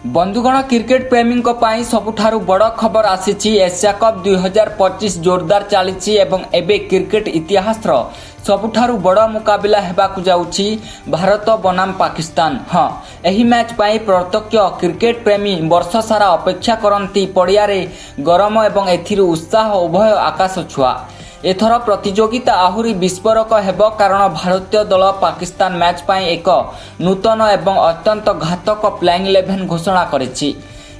बंधुगण क्रिकेट प्रेमी सबुठारु बड़ खबर आसी एशिया कप 2025 जोरदार चली एवं क्रिकेट इतिहास सबुठारु बड़ मुकाबिला हेबाकु जाउछि भारत बनाम पाकिस्तान। हाँ, एही मैच पाई प्रत्यक्ष क्रिकेट प्रेमी वर्ष सारा अपेक्षा करती पड़िया गरम एवं एथिरु उत्साह उभय आकाश छुआ। एथर प्रतियोगिता आहुरी विस्फोरक हेब कारण भारतीय दल पाकिस्तान मैच पाई एक नूतन एवं अत्यंत घातक प्लेइंग 11 घोषणा करिछि।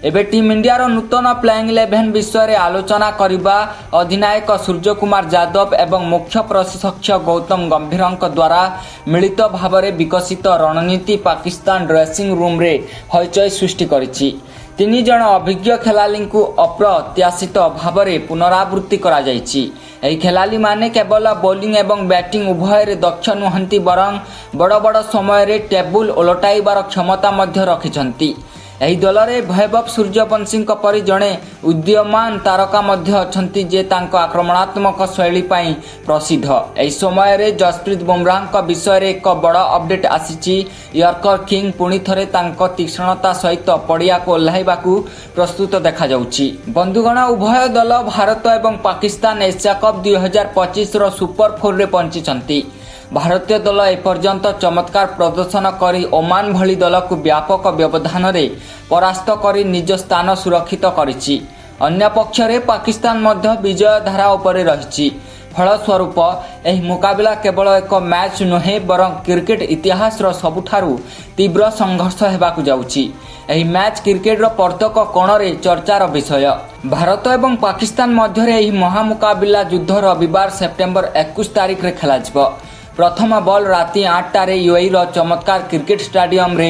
एबे टीम इंडिया नूतन प्लेइंग 11 विषय रे आलोचना करिबा अधिनायक सूर्य कुमार यादव एवं मुख्य प्रशिक्षक गौतम गंभीरଙ୍କ द्वारा मिलित भावरे विकसित रणनीति पाकिस्तान ड्रेसिंग रूम रे हईचई सृष्टि करिछि। 3 जन अभिज्ञ खेलाड़ी को अप्रत्याशित भावरे पुनरावृत्ति करा जायछि। एही खेलाड़ी माने केवल बॉलिंग एवं बैटिंग उभय दक्ष नुहंती बरं बड़ बड़ समय रे टेबुल ओलटाइबार क्षमता मध्य रखिछंती। एही दल रे वैभव सूर्यवंशी परि जड़े उदीयमान तारका मध्य अछंती जे तांको आक्रमणात्मक शैली पाई प्रसिद्ध। एही समय रे जसप्रीत बुमराह विषय रे एक बड़ अपडेट आसीची। यॉर्कर किंग पुणी थरे तांको तीक्ष्णता सहित पड़िया को ओह्लाइबाकू प्रस्तुत देखा जाउची। बंधुगण उभय दल भारत एवं पाकिस्तान एशिया कप 2025 रो सुपर 4 रे पहुंची। भारतीय दल एपर्यंत चमत्कार प्रदर्शन करी ओमान भली दल को व्यापक व्यवधान रे परास्त करी निज स्थान सुरक्षित करिछि। अन्य पक्ष रे पाकिस्तान मध्य विजय धारा उपरे रहिछि। फलस्वरूप एही मुकाबिला केवल एक मैच नुहे बरं क्रिकेट इतिहास रो सबुठारु तीव्र संघर्ष हेबाकू जाउछि। एही मैच क्रिकेट रो प्रत्येक कोण रे चर्चार विषय। भारत एवं पाकिस्तान मध्य रे एही महामुकाबिला युद्ध रविवार सेप्टेम्बर 21 तारिख रे खेलाजिबो। प्रथम बॉल राति 8 यूएई रो चमत्कार क्रिकेट स्टेडियम रे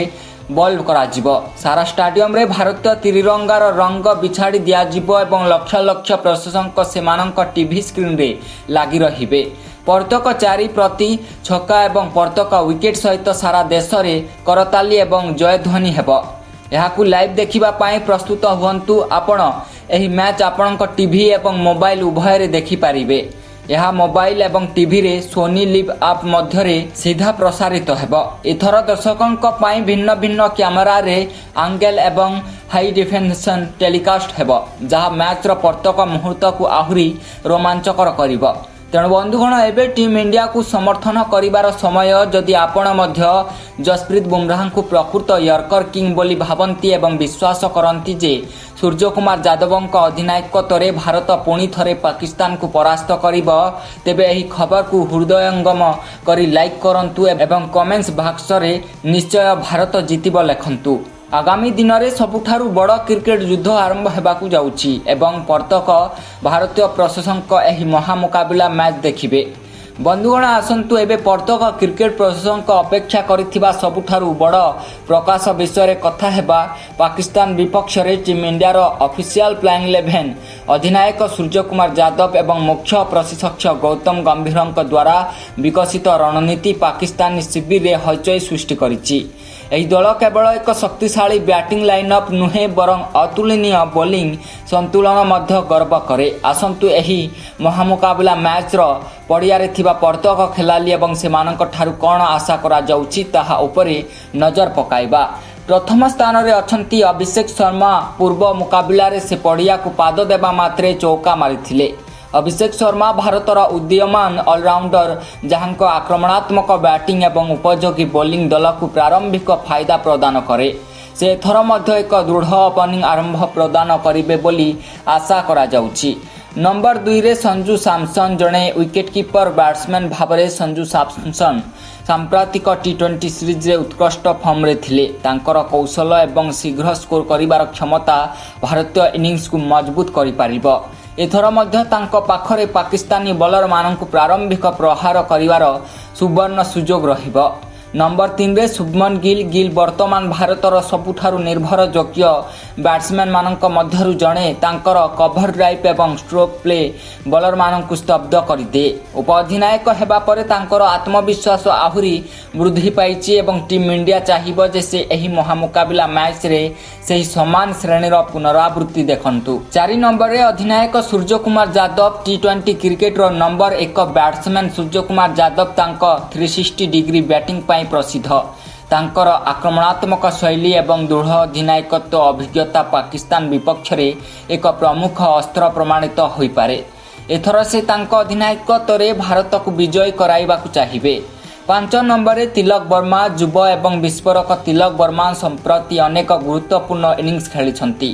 बॉल कराजिबो। सारा स्टेडियम रे भारतीय त्रिरंगार रंग बिछाड़ी दियाजिबो एवं लक्ष लक्ष प्रशंसक सेमानक टीवी स्क्रीन रे लागि रहिबे। प्रत्येक 4 प्रति छक्का एवं प्रत्येक विकेट सहित सारा देश रे करताली एवं जयध्वनि हेबो। एहाकू लाइव देखिबा पाई प्रस्तुत हुअन्तु आपण। एही मैच आपणक टीवी एवं मोबाइल उभय रे देखि पारिबे। यह मोबाइल एवं टीवी रे सोनी लिव ऐप मध्य रे सीधा प्रसारित हेबो। एथर दर्शकों पाई भिन्न भिन्न कैमरा रे एंगल एवं हाई डेफिनेशन टेलीकास्ट हेबो, जहाँ मैच रो प्रत्येक मुहूर्त को आहुरी रोमांचकर करिबो। तेणु बंधुगण एबे टीम इंडिया को समर्थन करिबार समय जदि आपण मध्य जसप्रीत बुमराह को प्रकृत यॉर्कर किंग बोली भावंती एवं विश्वास करती जे सूर्य कुमार यादवଙ୍କ अधिनायकत्वरे भारत पुणी थरे पाकिस्तान को परास्त करिबो, तेबे एही खबर को हृदयंगम करी लाइक करंतु एवं कमेंट्स बॉक्स रे निश्चय भारत जीतिबो लेखंतु। आगामी दिन में सबुठारु बड़ क्रिकेट युद्ध आरंभ हेबाकू जाउछि एवं प्रत्येक भारतीय प्रशंसक एही महामुकाबिला मैच देखिबे। बंधुगण आसंतु एबे प्रत्येक क्रिकेट प्रशंसक अपेक्षा करिथिबा सबुठारु बड़ प्रकाश विषय रे कथा हेबा पाकिस्तान विपक्ष रे टीम इंडिया रो ऑफिशियल प्लेइंग 11 अधिनायक सूर्य कुमार यादव एवं मुख्य प्रशिक्षक गौतम गंभीरଙ୍କ द्वारा विकसित रणनीति पाकिस्तानी शिविर रे हईचई सृष्टि करिछि। एही दल केवल एक शक्तिशाली बैटिंग लाइनअप नुहे बरं अतुलनीय बॉलिंग संतुलन मध्य गर्व करे। आसंतु एही महामुकाबिला मैच रो पड़िया रे थिबा प्रत्येक खेलाड़ी एवं सेमानक ठारु कोन आशा करा जाउछि ताहा उपरे नजर पकाइबा। प्रथम स्थान रे अछंती अभिषेक शर्मा। पूर्व मुकाबिला रे से पड़िया को पाद देबा मात्रे चौका मारिथिले। अभिषेक शर्मा भारतर उदीयमान ऑलराउंडर जहां आक्रमणात्मक बैटिंग एवं उपयोगी बॉलिंग दल को प्रारंभिक फायदा प्रदान करे। से एथर मध्य एक दृढ़ ओपनिंग आरंभ प्रदान करिबे बोली आशा करा जाउछि। नंबर 2 रे संजू सैमसन जड़े विकेट कीपर बैट्समैन भावरे संजू सैमसन सांप्रतिक टी20 सीरीज रे उत्कृष्ट फॉर्म रे थिले। तांकर कौशल एवं शीघ्र स्कोर करिबार क्षमता भारतीय इनिंग्स को मजबूत करि पारिबो। एथर मध्य तांको पाखरे पाकिस्तानी बॉलर माननकु प्रारंभिक प्रहार करिवार सुवर्ण सुजोग रहिबो। नंबर 3 रे शुभमन गिल वर्तमान भारतर सबुठारु निर्भर योग्य बैट्समैन मानक मध्यरु जणे। तांकर कवर ड्राइव एवं स्ट्रोक प्ले बॉलर मानकु स्तब्ध करिदे। उपअधिनायक हेबा परे तांकर आत्मविश्वास आहुरी वृद्धि पाइछि एवं टीम इंडिया चाहिबो जे से एही महामुकाबिला मैच रे सेही समान श्रेणीर पुनरावृत्ति देखंतु। 4 नंबर रे अधिनायक सूर्य कुमार यादव। टी20 क्रिकेट रो नंबर 1 बैट्समैन सूर्य कुमार यादव तांको 360 डिग्री बैटिंग पाई प्रसिद्ध। ତାଙ୍କର ଆକ୍ରମଣାତ୍ମକ ଶୈଳୀ ଏବଂ ଦୃଢ଼ ଅଧିନାୟକତ୍ୱ ଅଭିଜ୍ଞତା ପାକିସ୍ତାନ ବିପକ୍ଷରେ ଏକ ପ୍ରମୁଖ ଅସ୍ତ୍ର ପ୍ରମାଣିତ ହୋଇପାରେ। ଏଥର ସେ ତାଙ୍କ ଅଧିନାୟକତ୍ୱରେ ଭାରତକୁ ବିଜୟୀ କରାଇବାକୁ ଚାହିଁବେ। 5 ନମ୍ବରରେ ତିଲକ ବର୍ମା। ଯୁବ ଏବଂ ବିସ୍ଫୋରକ ତିଲକ ବର୍ମା ସମ୍ପ୍ରତି ଅନେକ ଗୁରୁତ୍ୱପୂର୍ଣ୍ଣ ଇନିଂସ ଖେଳିଛନ୍ତି।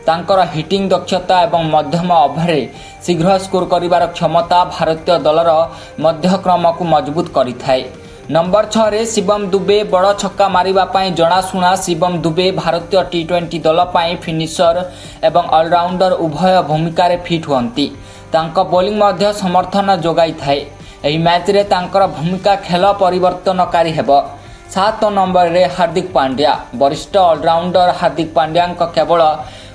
ତାଙ୍କର ହିଟିଂ ଦକ୍ଷତା ଏବଂ ମଧ୍ୟମ ଓଭରରେ ଶୀଘ୍ର ସ୍କୋର କରିବାର କ୍ଷମତା ଭାରତୀୟ ଦଳର ମଧ୍ୟକ୍ରମକୁ ମଜବୁତ କରିଥାଏ। ନମ୍ବର 6ରେ ଶିବମ ଦୁବେ। ବଡ଼ ଛକା ମାରିବା ପାଇଁ ଜଣାଶୁଣା ଶିବମ ଦୁବେ ଭାରତୀୟ ଟି20 ଦଳ ପାଇଁ ଫିନିଶର ଏବଂ ଅଲରାଉଣ୍ଡର ଉଭୟ ଭୂମିକାରେ ଫିଟ୍ ହୁଅନ୍ତି। ତାଙ୍କ ବୋଲିଂ ମଧ୍ୟ ସମର୍ଥନ ଯୋଗାଇଥାଏ। ଏହି ମ୍ୟାଚ୍ରେ ତାଙ୍କର ଭୂମିକା ଖେଳ ପରିବର୍ତ୍ତନକାରୀ ହେବ। 7 ନମ୍ବରରେ ହାର୍ଦ୍ଦିକ ପାଣ୍ଡ୍ୟା। ବରିଷ୍ଠ ଅଲରାଉଣ୍ଡର ହାର୍ଦ୍ଦିକ ପାଣ୍ଡ୍ୟାଙ୍କ କେବଳ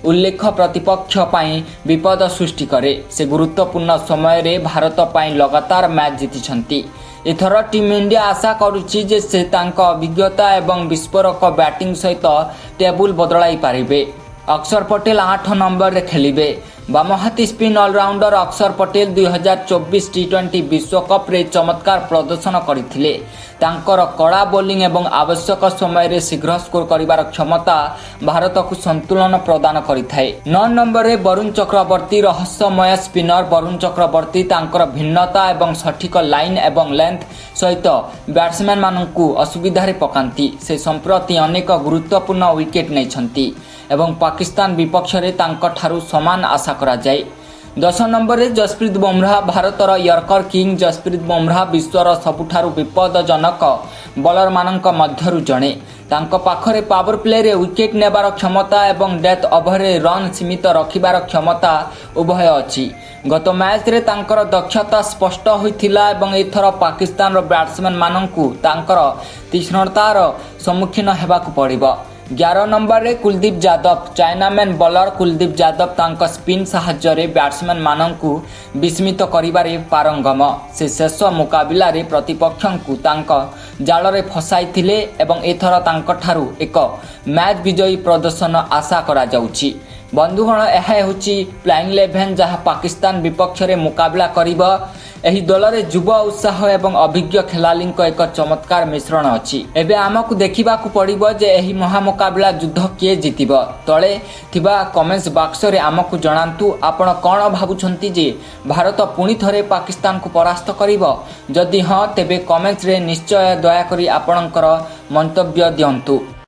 ଉଲ୍ଲେଖ ପ୍ରତିପକ୍ଷ ପାଇଁ ବିପଦ ସୃଷ୍ଟି କରେ। ସେ ଗୁରୁତ୍ୱପୂର୍ଣ୍ଣ ସମୟରେ ଭାରତ ପାଇଁ ଲଗାତାର ମ୍ୟାଚ୍ ଜିତିଛନ୍ତି। ଏଥର ଟିମ୍ ଇଣ୍ଡିଆ ଆଶା କରୁଛି ଯେ ସେ ତାଙ୍କ ଅଭିଜ୍ଞତା ଏବଂ ବିସ୍ଫୋରକ ବ୍ୟାଟିଂ ସହିତ ଟେବୁଲ ବଦଳାଇ ପାରିବେ। ଅକ୍ଷର ପଟେଲ 8 ନମ୍ବରରେ ଖେଳିବେ। ବାମହାତୀ ସ୍ପିନ୍ ଅଲରାଉଣ୍ଡର ଅକ୍ଷର ପଟେଲ 2024 ଟି20 ବିଶ୍ୱକପ୍ରେ ଚମତ୍କାର ପ୍ରଦର୍ଶନ କରିଥିଲେ। ତାଙ୍କର କଡ଼ା ବୋଲିଂ ଏବଂ ଆବଶ୍ୟକ ସମୟରେ ଶୀଘ୍ର ସ୍କୋର କରିବାର କ୍ଷମତା ଭାରତକୁ ସନ୍ତୁଳନ ପ୍ରଦାନ କରିଥାଏ। 9 ନମ୍ବରରେ ବରୁଣ ଚକ୍ରବର୍ତ୍ତୀ। ରହସ୍ୟମୟ ସ୍ପିନର ବରୁଣ ଚକ୍ରବର୍ତ୍ତୀ ତାଙ୍କର ଭିନ୍ନତା ଏବଂ ସଠିକ ଲାଇନ୍ ଏବଂ ଲେନ୍ଥ ସହିତ ବ୍ୟାଟ୍ସମ୍ୟାନମାନଙ୍କୁ ଅସୁବିଧାରେ ପକାନ୍ତି। ସେ ସମ୍ପ୍ରତି ଅନେକ ଗୁରୁତ୍ୱପୂର୍ଣ୍ଣ ୱିକେଟ୍ ନେଇଛନ୍ତି ଏବଂ ପାକିସ୍ତାନ ବିପକ୍ଷରେ ତାଙ୍କଠାରୁ ସମାନ ଆଶା କରାଯାଏ। 10 ନମ୍ବରରେ ଯଶପ୍ରୀତ ବୁମରା। ଭାରତର ୟର୍କର କିଙ୍ଗ ଯଶପ୍ରୀତ ବୁମରା ବିଶ୍ୱର ସବୁଠାରୁ ବିପଦଜନକ ବୋଲରମାନଙ୍କ ମଧ୍ୟରୁ ଜଣେ। ତାଙ୍କ ପାଖରେ ପାୱାର ପ୍ଲେରେ ୱିକେଟ୍ ନେବାର କ୍ଷମତା ଏବଂ ଡେଥ୍ ଓଭରରେ ରନ୍ ସୀମିତ ରଖିବାର କ୍ଷମତା ଉଭୟ ଅଛି। ଗତ ମ୍ୟାଚ୍ରେ ତାଙ୍କର ଦକ୍ଷତା ସ୍ପଷ୍ଟ ହୋଇଥିଲା ଏବଂ ଏଥର ପାକିସ୍ତାନର ବ୍ୟାଟ୍ସମ୍ୟାନମାନଙ୍କୁ ତାଙ୍କର ତୀକ୍ଷ୍ଣତାର ସମ୍ମୁଖୀନ ହେବାକୁ ପଡ଼ିବ। 11 ନମ୍ବରରେ କୁଲଦୀପ ଯାଦବ। ଚାଇନାମ୍ୟାନ୍ ବୋଲର କୁଲଦୀପ ଯାଦବ ତାଙ୍କ ସ୍ପିନ୍ ସାହାଯ୍ୟରେ ବ୍ୟାଟ୍ସମ୍ୟାନମାନଙ୍କୁ ବିସ୍ମିତ କରିବାରେ ପାରଙ୍ଗମ। ସେ ଶେଷ ମୁକାବିଲାରେ ପ୍ରତିପକ୍ଷଙ୍କୁ ତାଙ୍କ ଜାଲରେ ଫସାଇଥିଲେ ଏବଂ ଏଥର ତାଙ୍କଠାରୁ ଏକ ମ୍ୟାଚ୍ ବିଜୟୀ ପ୍ରଦର୍ଶନ ଆଶା କରାଯାଉଛି। ବନ୍ଧୁଗଣ, ଏହା ହେଉଛି ପ୍ଲେଇଂ 11 ଯାହା ପାକିସ୍ତାନ ବିପକ୍ଷରେ ମୁକାବିଲା କରିବ। ଏହି ଦଳରେ ଯୁବ ଉତ୍ସାହ ଏବଂ ଅଭିଜ୍ଞ ଖେଳାଳିଙ୍କ ଏକ ଚମତ୍କାର ମିଶ୍ରଣ ଅଛି। ଏବେ ଆମକୁ ଦେଖିବାକୁ ପଡ଼ିବ ଯେ ଏହି ମହାମୁକାବିଲା ଯୁଦ୍ଧ କିଏ ଜିତିବ। ତଳେ ଥିବା କମେଣ୍ଟସ୍ ବାକ୍ସରେ ଆମକୁ ଜଣାନ୍ତୁ ଆପଣ କ'ଣ ଭାବୁଛନ୍ତି ଯେ ଭାରତ ପୁଣି ଥରେ ପାକିସ୍ତାନକୁ ପରାସ୍ତ କରିବ। ଯଦି ହଁ, ତେବେ କମେଣ୍ଟରେ ନିଶ୍ଚୟ ଦୟାକରି ଆପଣଙ୍କର ମନ୍ତବ୍ୟ ଦିଅନ୍ତୁ।